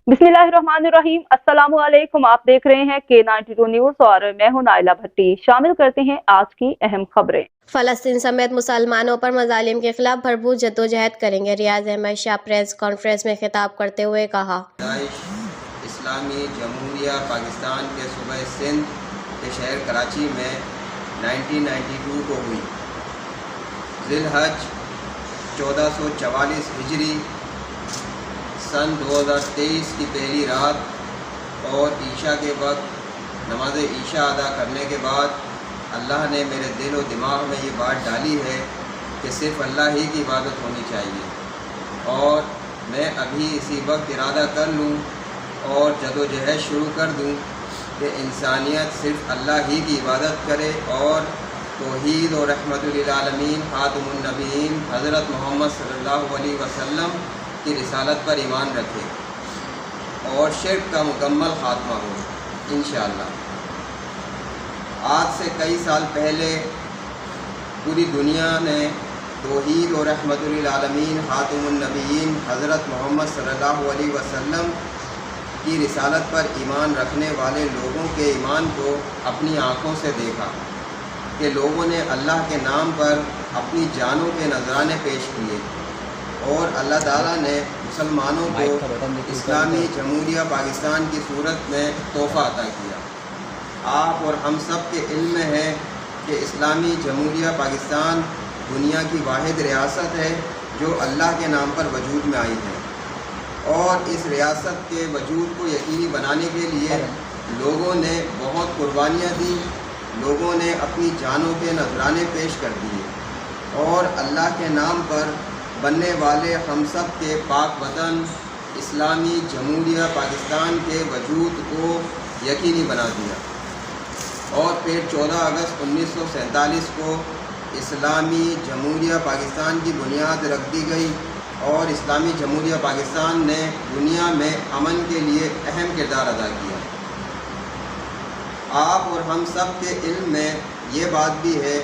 बिस्मिल्लाहिर्रहमानिर्रहीम। अस्सलाम वालेकुम। आप देख रहे हैं K92 न्यूज और मैं हूं नाइला भट्टी। शामिल करते हैं आज की अहम खबरें। फलस्तीन समेत मुसलमानों पर मजालिम के खिलाफ भरपूर जद्दोजहद करेंगे। रियाज अहमद शाह प्रेस कॉन्फ्रेंस में खिताब करते हुए कहा, इस्लामी जमहूरिया पाकिस्तान के सूबे सिंध के शहर कराची में 1992 को हुई। ज़िलहज 1444 हिजरी सन 2023 की पहली रात और ईशा के वक्त नमाज ईशा अदा करने के बाद अल्लाह ने मेरे दिल और दिमाग में ये बात डाली है कि सिर्फ़ अल्लाह ही की इबादत होनी चाहिए और मैं अभी इसी वक्त इरादा कर लूँ और जदोजहद शुरू कर दूँ कि इंसानियत सिर्फ़ अल्लाह ही की इबादत करे और तौहीद और रहमतुल लिल आलमीन खातमुन नबीयीन हज़रत मोहम्मद सल्लल्लाहु अलैहि वसल्लम की रिसालत पर ईमान रखे और शिर्क का मुकम्मल ख़ात्मा हो इंशाअल्लाह। आज से कई साल पहले पूरी दुनिया ने तौहीद और रहमतुल लिल आलमीन खातमुन नबीयीन हज़रत मोहम्मद सल्लल्लाहु अलैहि वसल्लम की रिसालत पर ईमान रखने वाले लोगों के ईमान को अपनी आँखों से देखा कि लोगों ने अल्लाह के नाम पर अपनी जानों के नजराने पेश किए और अल्लाह ताला ने मुसलमानों को इस्लामी जमहूरिया पाकिस्तान की सूरत में तोहफ़ा अता किया। आप और हम सब के इल्म में है कि इस्लामी जमहूरिया पाकिस्तान दुनिया की वाहिद रियासत है जो अल्लाह के नाम पर वजूद में आई है और इस रियासत के वजूद को यकीनी बनाने के लिए लोगों ने बहुत कुर्बानियाँ दी, लोगों ने अपनी जानों के नजराने पेश कर दिए और अल्लाह के नाम पर बनने वाले हम सब के पाक वतन इस्लामी जमहूरिया पाकिस्तान के वजूद को यकीनी बना दिया और फिर 14 अगस्त 1947 को इस्लामी जमहूरिया पाकिस्तान की बुनियाद रख दी गई और इस्लामी जमहूरिया पाकिस्तान ने दुनिया में अमन के लिए अहम किरदार अदा किया। आप और हम सब के इल्म में ये बात भी है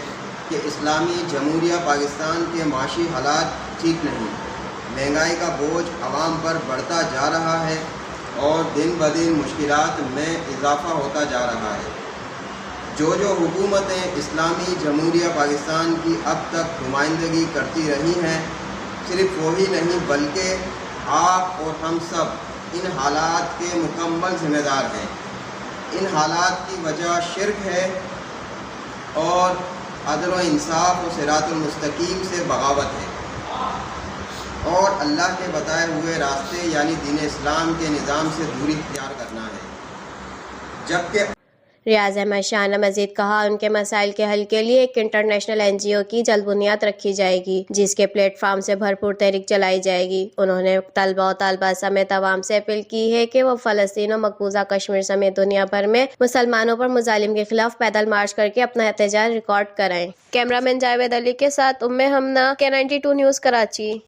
कि इस्लामी जमहूरिया पाकिस्तान के माशी हालात ठीक नहीं, महंगाई का बोझ आवाम पर बढ़ता जा रहा है और दिन ब दिन मुश्किलात में इजाफ़ा होता जा रहा है। जो हुकूमतें इस्लामी जमहूरिया पाकिस्तान की अब तक नुमाइंदगी करती रही हैं, सिर्फ वही नहीं बल्कि आप और हम सब इन हालात के मुकम्मल ज़िम्मेदार हैं। इन हालात की वजह शिर्क है और अदल व इंसाफ और सिरातुल मुस्तकीम से बगावत है और अल्लाह के बताए हुए रास्ते यानी दीन इस्लाम के निज़ाम से दूरी इख्तियार करना है। जबकि रियाज अहमद शाह ने मजीद कहा, उनके मसाइल के हल के लिए एक इंटरनेशनल NGO की जल्द बुनियाद रखी जाएगी जिसके प्लेटफार्म से भरपूर तहरीक चलाई जाएगी। उन्होंने तलबा और तालबात समेत आवाम से अपील की है कि वो फलस्तीन और मकबूजा कश्मीर समेत दुनिया भर में मुसलमानों पर मुजालिम के खिलाफ पैदल मार्च करके अपना एहतजाज रिकॉर्ड कराएं। कैमरामैन जावेद अली के साथ उम्मे हमना, K92 न्यूज़ कराची।